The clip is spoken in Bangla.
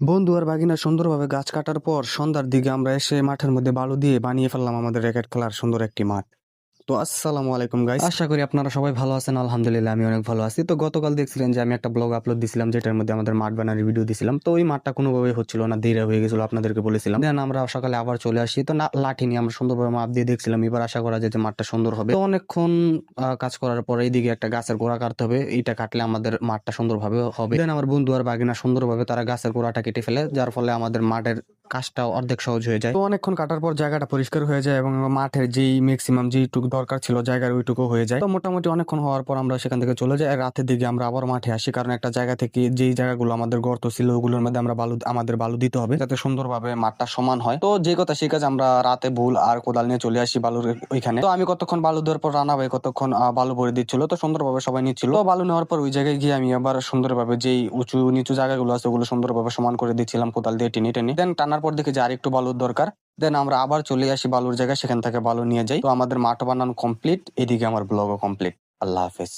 বন্ধু আর বাগিনা সুন্দরভাবে গাছ কাটার পর সন্ধ্যার দিকে আমরা এসে মাঠের মধ্যে বালু দিয়ে বানিয়ে ফেললাম আমাদের র্যাকেট খেলার সুন্দর একটি মাঠ। তো আসসালামু আলাইকুম গাইস, আশা করি আপনারা সবাই ভালো আছেন। আলহামদুলিল্লাহ আমি অনেক ভালো আছি। তো গতকাল দেখছিলেন যে আমি একটা ব্লগ আপলোড দিছিলাম যেটার মধ্যে আমাদের মাঠ বানানোর ভিডিও দিছিলাম। তো ওই মাঠটা কোনোভাবেই হচ্ছিল না, ধীরে হয়ে গেছিল, আপনাদেরকে বলেছিলাম। দেন আমরা সকালে আবার চলে আসি, তো লাঠি নিয়ে আমরা সুন্দরভাবে মাপ দিয়ে দেখছিলাম। এবার আশা করা যায় যে মাঠটা সুন্দর হবে। তো অনেকক্ষণ কাজ করার পরে এইদিকে একটা গাছের গোড়া কাটতে হবে, এইটা কাটলে আমাদের মাঠটা সুন্দরভাবে হবে। দেন আমার বন্ধু আর বাগিনা সুন্দরভাবে তারা গাছের গোড়াটা কেটে ফেলে, যার ফলে আমাদের মাঠের কাজটা অর্ধেক সহজ হয়ে যায়। তো অনেকক্ষণ কাটার পর জায়গাটা পরিষ্কার হয়ে যায় এবং মাঠের যেই ম্যাক্সিমাম যেইটুকু দরকার ছিল জায়গার ওইটুকু হয়ে যায়। তো মোটামুটি অনেকক্ষণ হওয়ার পর আমরা সেখান থেকে চলে যাই। আর রাতের দিকে আমরা আবার মাঠে আসি, কারণ একটা জায়গা থেকে যেই জায়গাগুলো আমাদের গর্ত ছিল ওগুলোর মধ্যে আমাদের বালু দিতে হবে যাতে সুন্দরভাবে মাঠটা সমান হয়। তো যে কথা সেই কাজ, আমরা রাতে ভুল আর কোদাল নিয়ে চলে আসি বালুর ওইখানে। তো আমি কতক্ষণ বালু দেওয়ার পর রানা ভাই কতক্ষণ বালু ভরে দিচ্ছিল, তো সুন্দরভাবে সবাই নিচ্ছিল। তো বালু নেওয়ার পর ওই জায়গায় গিয়ে আমি আবার সুন্দরভাবে যেই উঁচু নিচু জায়গাগুলো আছে ওগুলো সুন্দরভাবে সমান করে দিচ্ছিলাম কোদাল দিয়ে টেনে টেনে। দেন টানার পর দেখি যে আর একটু বালুর দরকার। দেন আমরা আবার চলে আসি বালুর জায়গায়, সেখান থেকে বালু নিয়ে যাই। তো আমাদের মাঠ বানানো কমপ্লিট, এদিকে আমার ব্লগও কমপ্লিট। আল্লাহ হাফেজ।